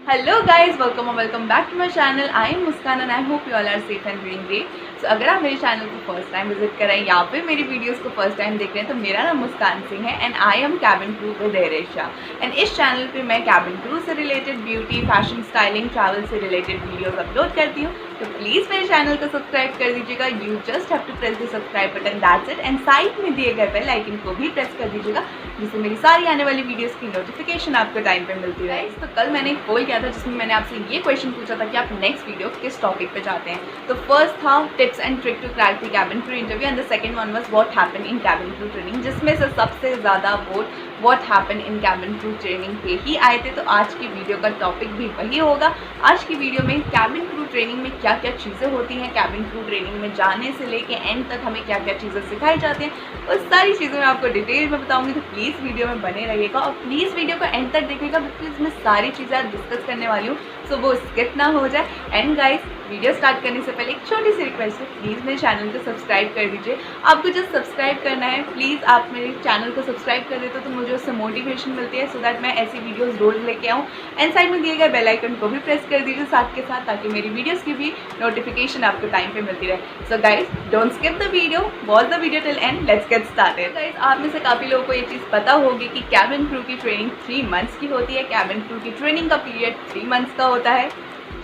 Hello guys, welcome back to my channel. I am Muskan and I hope you all are safe and doing great. So अगर आप मेरे channel को first time visit कर रहे हैं या फिर मेरी वीडियोस को फर्स्ट टाइम देख रहे हैं तो मेरा नाम मुस्कान सिंह है and I am cabin crew with AirAsia. And इस चैनल पे मैं कैबिन क्रू से related beauty, fashion, styling, travel से रिलेटेड वीडियोस अपलोड करती हूँ। तो प्लीज़ मेरे चैनल को सब्सक्राइब कर दीजिएगा। You just have to press the subscribe button, that's it. And side में दिए गए बेल आइकन को भी प्रेस कर दीजिएगा जिससे मेरी सारी आने वाली वीडियोस की नोटिफिकेशन आपको टाइम पे मिलती रहे। तो कल मैंने एक पोल किया था जिसमें मैंने आपसे ये क्वेश्चन पूछा था कि आप नेक्स्ट वीडियो किस टॉपिक पे चाहते हैं। तो फर्स्ट था tips and trick to crack the cabin crew interview and the second one was what happened in cabin crew training, जिसमें से सबसे ज़्यादा vote what happened in cabin crew training पे ही आए थे। तो आज की वीडियो का टॉपिक भी वही होगा। आज की वीडियो में कैबिन क्रू ट्रेनिंग में क्या क्या चीज़ें होती हैं, कैबिन क्रू ट्रेनिंग में जाने से लेके एंड तक हमें क्या क्या चीज़ें सिखाई जाती हैं, उस सारी चीज़ें मैं आपको डिटेल में बताऊंगी। तो प्लीज़ वीडियो में बने रहिएगा और प्लीज़ वीडियो को एंड तक देखिएगा बिकॉज मैं सारी चीज़ें आज डिस्कस करने वाली हूँ, सो वो स्किप ना हो जाए। एंड गाइस, वीडियो स्टार्ट करने से पहले एक छोटी सी रिक्वेस्ट है, प्लीज़ मेरे चैनल को सब्सक्राइब कर दीजिए। आपको जस्ट सब्सक्राइब करना है, प्लीज़ आप मेरे चैनल को सब्सक्राइब कर देते तो मुझे उससे मोटिवेशन मिलती है सो दैट मैं ऐसी वीडियोस रोज़ लेके आऊँ। एंड साइड में दिए गए बेल आइकन को भी प्रेस कर दीजिए साथ के साथ, ताकि मेरी वीडियोस की भी नोटिफिकेशन आपको टाइम पे मिलती रहे। So guys, don't skip the video, watch the video till and, let's get started. Guys, आप में से काफ़ी लोगों को ये चीज़ पता होगी कि कैबिन क्रू की ट्रेनिंग 3 मंथ्स की होती है। कैबिन क्रू की ट्रेनिंग का पीरियड 3 मंथ्स का होता है,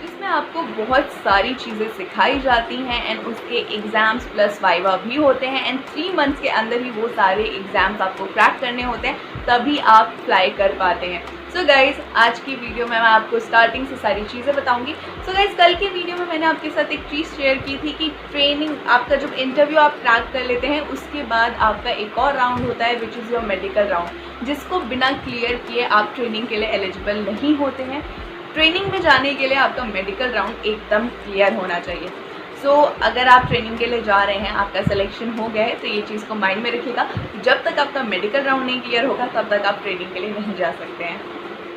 जिसमें आपको बहुत सारी चीज़ें सिखाई जाती हैं एंड उसके एग्ज़ाम्स प्लस वाइवा भी होते हैं। एंड 3 मंथ्स के अंदर ही वो सारे एग्ज़ाम्स आपको क्रैक करने होते हैं, तभी आप फ्लाई कर पाते हैं। सो गाइज़, आज की वीडियो में मैं आपको स्टार्टिंग से सारी चीज़ें बताऊंगी। सो गाइज़, कल की वीडियो में मैंने आपके साथ एक चीज़ शेयर की थी कि ट्रेनिंग, आपका जब इंटरव्यू आप क्रैक कर लेते हैं उसके बाद आपका एक और राउंड होता है which is your medical round, जिसको बिना क्लियर किए आप ट्रेनिंग के लिए एलिजिबल नहीं होते हैं। ट्रेनिंग में जाने के लिए आपका मेडिकल राउंड एकदम क्लियर होना चाहिए। सो अगर आप ट्रेनिंग के लिए जा रहे हैं, आपका सिलेक्शन हो गया है, तो ये चीज़ को माइंड में रखिएगा, जब तक आपका मेडिकल राउंड नहीं क्लियर होगा तब तक आप ट्रेनिंग के लिए नहीं जा सकते हैं।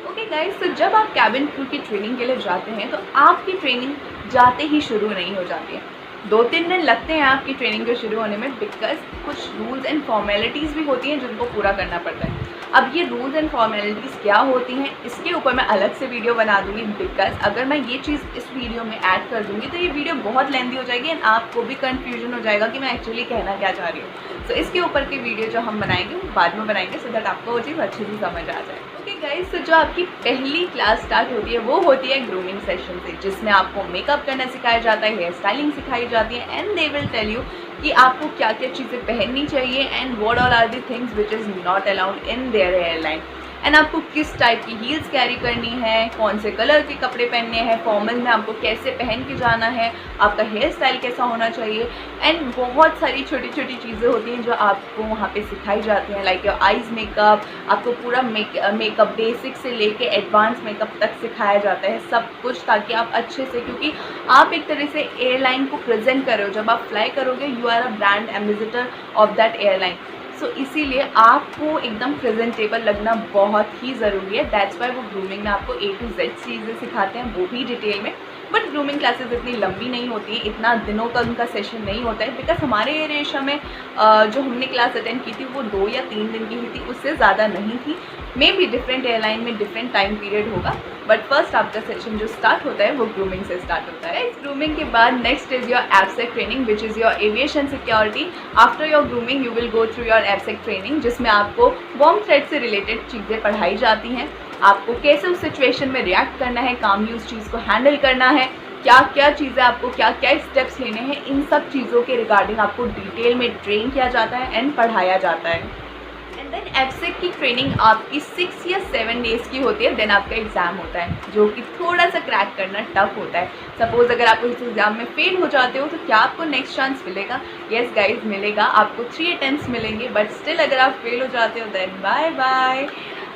ओके गाइस, तो जब आप कैबिन क्रू की ट्रेनिंग के लिए जाते हैं तो आपकी ट्रेनिंग जाते ही शुरू नहीं हो जाती है। 2-3 दिन लगते हैं आपकी ट्रेनिंग के शुरू होने में, बिकॉज कुछ रूल्स एंड फॉर्मेलिटीज़ भी होती हैं जिनको पूरा करना पड़ता है। अब ये रूल्स एंड फॉर्मेलिटीज़ क्या होती हैं इसके ऊपर मैं अलग से वीडियो बना दूंगी, बिकॉज अगर मैं ये चीज़ इस वीडियो में ऐड कर दूंगी तो ये वीडियो बहुत लेंदी हो जाएगी एंड आपको भी कन्फ्यूजन हो जाएगा कि मैं एक्चुअली कहना क्या चाह रही हूँ। सो इसके ऊपर की वीडियो जो हम बनाएंगे वो बाद में बनाएंगे सो दैट आपको वो चीज़ अच्छे से समझ आ जाए। ओके गाइस, तो जो आपकी पहली क्लास स्टार्ट होती है वो होती है ग्रूमिंग सेशन से, जिसमें आपको मेकअप करना सिखाया जाता है, हेयर स्टाइलिंग सिखाई जाती है and they will tell you कि आपको क्या क्या चीज़ें पहननी चाहिए and what all are the things which is not allowed in their airline, and आपको किस टाइप की हील्स कैरी करनी है, कौन से कलर के कपड़े पहनने हैं, फॉर्मल में आपको कैसे पहन के जाना है, आपका हेयर स्टाइल कैसा होना चाहिए एंड बहुत सारी छोटी छोटी चीज़ें होती हैं जो आपको वहाँ पे सिखाई जाती हैं। लाइक योर आइज़ मेकअप, आपको पूरा मेकअप बेसिक से लेके एडवांस मेकअप तक सिखाया जाता है, सब कुछ, ताकि आप अच्छे से, क्योंकि आप एक तरह से एयरलाइन को प्रेजेंट कर रहे हो, जब आप फ्लाई करोगे you are a brand ambassador of that airline. So इसीलिए आपको एकदम प्रेजेंटेबल लगना बहुत ही ज़रूरी है। दैट्स वाई वो ग्रूमिंग में आपको A to Z चीज़ें सिखाते हैं, वो भी डिटेल में। बट ग्रूमिंग क्लासेस इतनी लंबी नहीं होती है, इतना दिनों का उनका सेशन नहीं होता है, बिकॉज हमारे एयरेशिया में जो हमने क्लास अटेंड की थी वो 2 या 3 दिन की ही थी, उससे ज़्यादा नहीं थी। मे बी डिफरेंट एयरलाइन में डिफरेंट टाइम पीरियड होगा, बट फर्स्ट आपका सेशन जो स्टार्ट होता है वो ग्रूमिंग से स्टार्ट होता है। इस ग्रूमिंग के बाद next is your एब्सेक training which is your aviation security. After your grooming you will go through your एब्सेक training, जिसमें आपको बॉम्ब थ्रेट से रिलेटेड चीज़ें पढ़ाई जाती हैं, आपको कैसे उस सिचुएशन में रिएक्ट करना है, कामली उस चीज़ को हैंडल करना है, क्या क्या चीज़ें आपको क्या क्या स्टेप्स लेने हैं, इन सब चीज़ों के रिगार्डिंग आपको डिटेल में ट्रेन किया जाता है एंड पढ़ाया जाता है। एंड देन एब्सेक की ट्रेनिंग आपकी 6 या 7 डेज़ की होती है। देन आपका एग्ज़ाम होता है जो कि थोड़ा सा क्रैक करना टफ होता है। सपोज़ अगर आप इस एग्ज़ाम में फेल हो जाते हो तो क्या आपको नेक्स्ट चांस मिलेगा? येस गाइज, मिलेगा, आपको 3 अटेम्प्ट्स मिलेंगे, बट स्टिल अगर आप फेल हो जाते हो देन बाय बाय।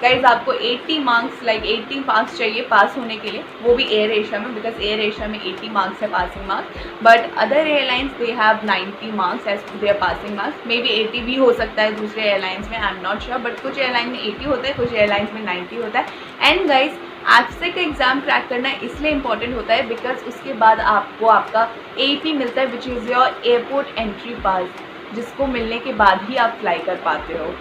गाइज, आपको 80 मार्क्स, लाइक 80 मार्क्स चाहिए पास होने के लिए, वो भी एयर एशिया में, बिकॉज एयर एशिया में 80 मार्क्स है passing marks, but other airlines they have 90 marks as their passing marks. May be 80 भी हो सकता है दूसरे एयरलाइंस में, I am not sure, but कुछ एयरलाइन में 80 होता है, कुछ एयरलाइंस में 90 होता है। एंड गाइज, एब्सेक का एग्ज़ाम क्रैक करना इसलिए इंपॉर्टेंट होता है बिकॉज उसके बाद आपको आपका AP मिलता है which is your airport entry पास, जिसको मिलने के बाद ही आप फ्लाई कर पाते हो।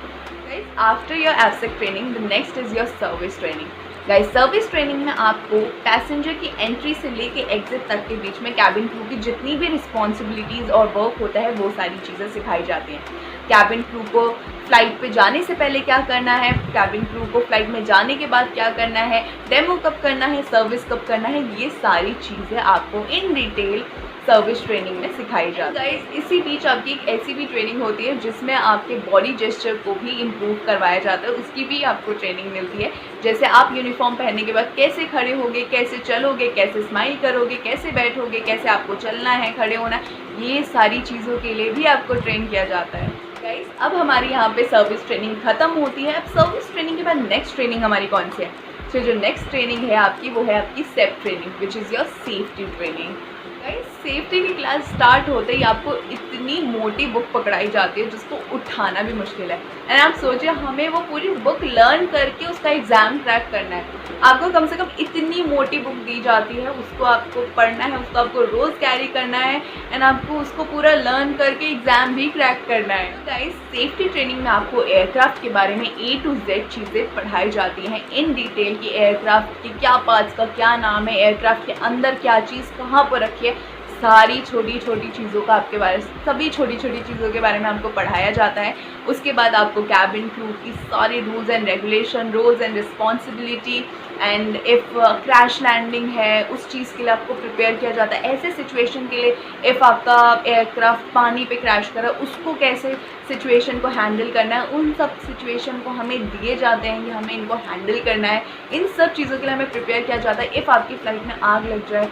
Guys, after your ABSEC training, the next is your service training. Guys service training में आपको पैसेंजर की एंट्री से लेके एग्जिट तक के बीच में कैबिन क्रू की जितनी भी रिस्पॉन्सिबिलिटीज़ और वर्क होता है वो सारी चीज़ें सिखाई जाती हैं। कैबिन क्रू को फ़्लाइट पे जाने से पहले क्या करना है, कैबिन क्रू को फ़्लाइट में जाने के बाद क्या करना है, डेमो कब करना है, सर्विस कब करना है, ये सारी चीज़ें आपको इन डिटेल सर्विस ट्रेनिंग में सिखाई जाती है। गाइस इसी बीच आपकी एक ऐसी भी ट्रेनिंग होती है जिसमें आपके बॉडी जेस्चर को भी इम्प्रूव करवाया जाता है, उसकी भी आपको ट्रेनिंग मिलती है। जैसे आप यूनिफॉर्म पहनने के बाद कैसे खड़े होगे, कैसे चलोगे, कैसे स्माइल करोगे, कैसे बैठोगे, कैसे आपको चलना है, खड़े होना है, ये सारी चीज़ों के लिए भी आपको ट्रेन किया जाता है। गाइस अब हमारी यहाँ पे सर्विस ट्रेनिंग ख़त्म होती है। अब सर्विस ट्रेनिंग के बाद नेक्स्ट ट्रेनिंग हमारी कौन सी है? तो जो नेक्स्ट ट्रेनिंग है आपकी वो है आपकी safe training, which is your safety training. Guys safety की क्लास स्टार्ट होते ही आपको इतनी मोटी बुक पकड़ाई जाती है जिसको उठाना भी मुश्किल है। एंड आप सोचिए हमें वो पूरी बुक लर्न करके उसका एग्ज़ाम क्रैक करना है। आपको कम से कम इतनी मोटी बुक दी जाती है, उसको आपको पढ़ना है, उसको आपको रोज़ कैरी करना है एंड आपको उसको पूरा लर्न करके एग्ज़ाम भी क्रैक करना है। गाइस सेफ्टी ट्रेनिंग में आपको एयरक्राफ्ट के बारे में A to Z चीज़ें पढ़ाई जाती हैं इन डिटेल कि एयरक्राफ्ट के क्या पार्ट्स का क्या नाम है, एयरक्राफ्ट के अंदर क्या चीज़ कहाँ पर रखी है, सारी छोटी छोटी चीज़ों का आपके बारे सभी छोटी छोटी चीज़ों के बारे में आपको पढ़ाया जाता है। उसके बाद आपको कैबिन क्रू की सारे rules and regulation, roles and responsibility and if crash landing है उस चीज़ के लिए आपको प्रिपेयर किया जाता है। ऐसे सिचुएशन के लिए इफ़ आपका एयरक्राफ्ट पानी पे क्रैश करा उसको कैसे सिचुएशन को हैंडल करना है, उन सब सिचुएशन को हमें दिए जाते हैं कि हमें इनको हैंडल करना है। इन सब चीज़ों के लिए हमें प्रिपेयर किया जाता है। इफ़ आपकी फ़्लाइट में आग लग जाए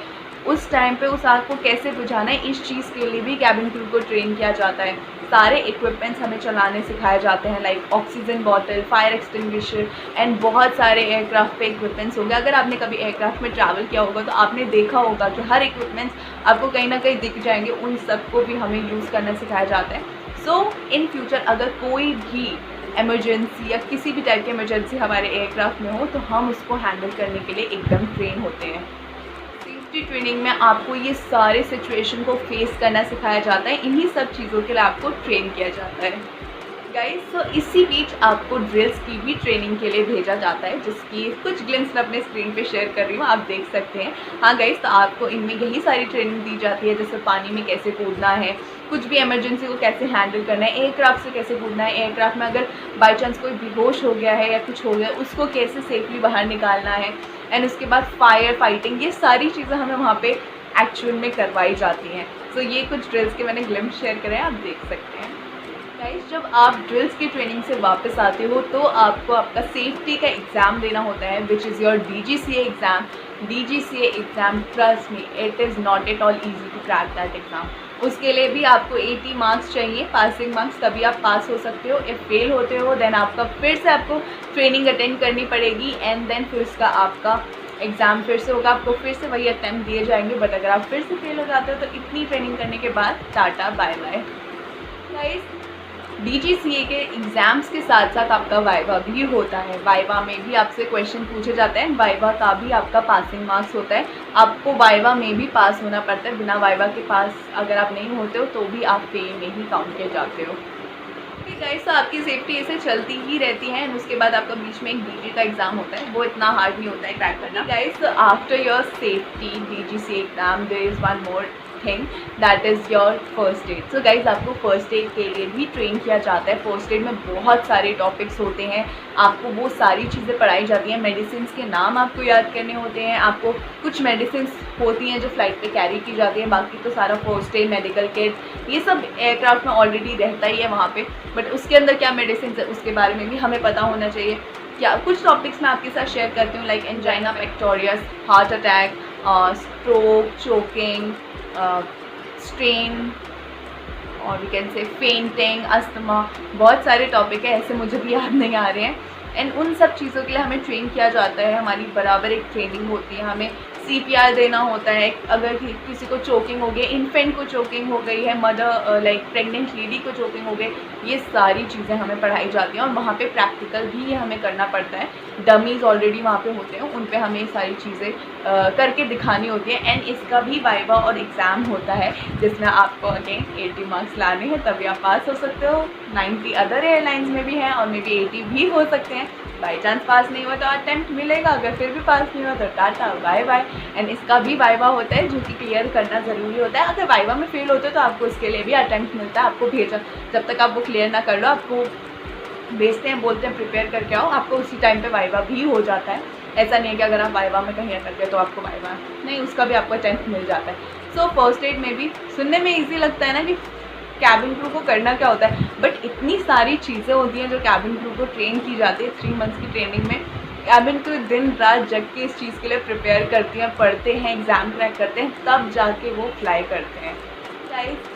उस टाइम पे उस आग को कैसे बुझाना है, इस चीज़ के लिए भी कैबिन क्रू को ट्रेन किया जाता है। सारे इक्विपमेंट्स हमें चलाने सिखाए जाते हैं like oxygen bottle, fire extinguisher and बहुत सारे एयरक्राफ्ट पे इक्विपमेंट्स होंगे। अगर आपने कभी एयरक्राफ्ट में ट्रैवल किया होगा तो आपने देखा होगा कि हर इक्विपमेंट्स आपको कहीं ना कहीं दिख जाएंगे, उन सबको भी हमें यूज़ करना सिखाया जाता है। सो इन फ्यूचर अगर कोई भी इमरजेंसी या किसी भी टाइप की इमरजेंसी हमारे एयरक्राफ्ट में हो तो हम उसको हैंडल करने के लिए एकदम ट्रेन होते हैं। सेफ्टी ट्रेनिंग में आपको ये सारे सिचुएशन को फेस करना सिखाया जाता है, इन्हीं सब चीज़ों के लिए आपको ट्रेन किया जाता है। गाइस तो इसी बीच आपको ड्रिल्स की भी ट्रेनिंग के लिए भेजा जाता है, जिसकी कुछ ग्लिम्स मैं अपने स्क्रीन पे शेयर कर रही हूँ, आप देख सकते हैं। हाँ गाइस तो आपको इनमें यही सारी ट्रेनिंग दी जाती है, जैसे पानी में कैसे कूदना है, कुछ भी इमरजेंसी को कैसे हैंडल करना है, एयरक्राफ्ट से कैसे कूदना है, एयरक्राफ्ट में अगर बाई चांस कोई बेहोश हो गया है या कुछ हो गया उसको कैसे सेफली बाहर निकालना है, एंड उसके बाद फायर फाइटिंग, ये सारी चीज़ें हमें वहाँ पे एक्चुअल में करवाई जाती हैं। सो ये कुछ ड्रिल्स के मैंने ग्लिम्स शेयर करे हैं, आप देख सकते हैं। गाइस जब आप ड्रिल्स की ट्रेनिंग से वापस आते हो तो आपको आपका सेफ्टी का एग्ज़ाम देना होता है, which is your DGCA exam. DGCA exam, trust me, it is not at all easy to crack that exam. उसके लिए भी आपको 80 मार्क्स चाहिए, पासिंग मार्क्स, तभी आप पास हो सकते हो। इफ़ फेल होते हो देन आपका फिर से आपको ट्रेनिंग अटेंड करनी पड़ेगी एंड देन फिर उसका आपका एग्ज़ाम फिर से होगा, आपको फिर से वही अटैम्प्ट दिए जाएंगे। बट अगर आप फिर से फेल हो जाते हो तो इतनी ट्रेनिंग करने के बाद tata bye bye. Guys DGCA के एग्ज़ाम्स के साथ साथ आपका वाइवा भी होता है। वाइवा में भी आपसे क्वेश्चन पूछे जाते हैं, वाइवा का भी आपका पासिंग मार्क्स होता है। आपको वाइवा में भी पास होना पड़ता है, बिना वाइवा के पास अगर आप नहीं होते हो तो भी आप फेल में ही काउंट किए जाते हो। गाइस तो आपकी सेफ्टी ऐसे चलती ही रहती है एंड उसके बाद आपका बीच में एक DG का एग्ज़ाम होता है, वो इतना हार्ड नहीं होता है क्रैक करना। Guys after your safety DGCA exam there is one more thing, that is your first aid. So guys आपको फर्स्ट एड के लिए भी ट्रेन किया जाता है। फर्स्ट एड में बहुत सारे टॉपिक्स होते हैं, आपको वो सारी चीज़ें पढ़ाई जाती हैं। मेडिसिन के नाम आपको याद करने होते हैं, आपको कुछ मेडिसिन होती हैं जो फ्लाइट पे कैरी की जाती हैं, बाकी तो सारा फर्स्ट एड, मेडिकल किट ये सब एयरक्राफ्ट में ऑलरेडी रहता ही है वहाँ पे। बट उसके अंदर क्या मेडिसिन है उसके बारे में भी हमें पता होना चाहिए। क्या कुछ टॉपिक्स मैं आपके साथ शेयर करती हूँ like angina pectoris, heart attack, stroke, choking, strain और we can say fainting, asthma, बहुत सारे टॉपिक है, ऐसे मुझे भी याद नहीं आ रहे हैं। एंड उन सब चीज़ों के लिए हमें ट्रेन किया जाता है, हमारी बराबर एक ट्रेनिंग होती है। हमें CPR देना होता है अगर किसी को चोकिंग हो गई, इन्फेंट को चोकिंग हो गई है, मदर लाइक प्रेग्नेंट लेडी को चोकिंग हो गई, ये सारी चीज़ें हमें पढ़ाई जाती हैं और वहाँ पे प्रैक्टिकल भी हमें करना पड़ता है। डमीज़ ऑलरेडी वहाँ पे होते हैं, उन पे हमें सारी चीज़ें करके दिखानी होती है। एंड इसका भी वाइवा और एग्ज़ाम होता है जिसमें आपको अगेन 80 मार्क्स लाने हैं, तभी आप पास हो सकते हो। 90 अदर एयरलाइंस में भी हैं और मे बी 80 भी हो सकते हैं। बाई चांस पास नहीं हुआ तो अटेम्प्ट मिलेगा, अगर फिर भी पास नहीं हुआ तो टाटा बाय बाय। एंड इसका भी वाइवा होता है जो कि क्लियर करना ज़रूरी होता है। अगर वाइवा में फेल होते हो तो आपको उसके लिए भी अटेम्प्ट मिलता है, आपको भेजा, जब तक आप वो क्लियर ना कर लो आपको भेजते हैं, बोलते हैं प्रिपेयर करके आओ, आपको उसी टाइम पे वाइवा भी हो जाता है। ऐसा नहीं है कि अगर आप वाइवा में कहीं अटक गए तो आपको वाइवा नहीं, उसका भी आपको अटेम्प्ट मिल जाता है। सो फर्स्ट एड में भी सुनने में ईजी लगता है ना कि कैबिन क्रू को करना क्या होता है, बट इतनी सारी चीज़ें होती हैं जो कैबिन क्रू को ट्रेन की जाती है 3 मंथ्स की ट्रेनिंग में। कैबिन क्रू दिन रात जग के इस चीज़ के लिए प्रिपेयर करती हैं, पढ़ते हैं, एग्ज़ाम क्रैक करते हैं, तब जाके वो फ्लाई करते हैं।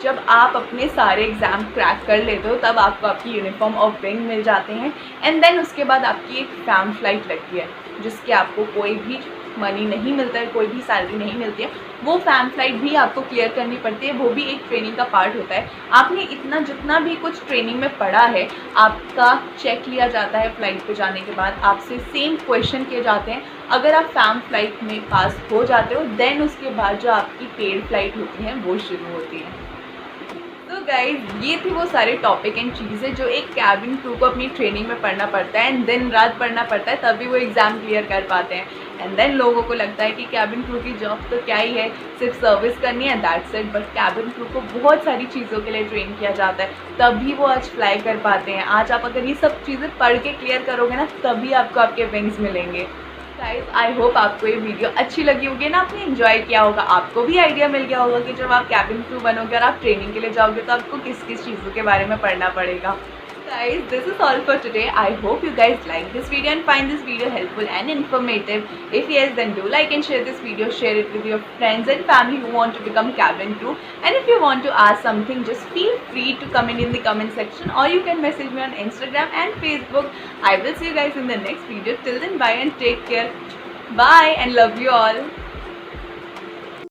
जब आप अपने सारे एग्ज़ाम क्रैक कर लेते हो तब आपको आपकी यूनिफॉर्म और विंग मिल जाते हैं। एंड देन उसके बाद आपकी एक फैम फ्लाइट लगती है जिसके आपको कोई भी मनी नहीं मिलता है, कोई भी सैलरी नहीं मिलती है। वो फैम फ्लाइट भी आपको क्लियर करनी पड़ती है, वो भी एक ट्रेनिंग का पार्ट होता है। आपने इतना जितना भी कुछ ट्रेनिंग में पढ़ा है आपका चेक लिया जाता है फ्लाइट पे जाने के बाद, आपसे सेम क्वेश्चन किए जाते हैं। अगर आप फैम फ्लाइट में पास हो जाते हो देन उसके बाद जो आपकी पेड फ्लाइट होती हैं वो शुरू होती है। तो गाइज ये थी वो सारे टॉपिक एंड चीज़ें जो एक कैबिन क्रू को अपनी ट्रेनिंग में पढ़ना पड़ता है एंड दिन रात पढ़ना पड़ता है, तभी वो एग्ज़ाम क्लियर कर पाते हैं। एंड देन लोगों को लगता है कि कैबिन क्रू की जॉब तो क्या ही है, सिर्फ सर्विस करनी है, that's it. But cabin crew को बहुत सारी चीज़ों के लिए ट्रेन किया जाता है, तभी वो आज फ्लाई कर पाते हैं। आज आप अगर ये सब चीज़ें पढ़ के क्लियर करोगे ना तभी आपको आपके विंग्स मिलेंगे। गाइस आई होप आपको ये वीडियो अच्छी लगी होगी ना, आपने एंजॉय किया होगा, आपको भी आइडिया मिल गया होगा कि जब आप कैबिन क्रू बनोगे और आप ट्रेनिंग के लिए जाओगे तो आपको किस किस चीज़ों के बारे में पढ़ना पड़ेगा। Guys, this is all for today. I hope you guys like this video and find this video helpful and informative. If yes, then do like and share this video. Share it with your friends and family who want to become cabin crew. And if you want to ask something, just feel free to comment in the comment section, or you can message me on Instagram and Facebook. I will see you guys in the next video. Till then, bye and take care. Bye and love you all.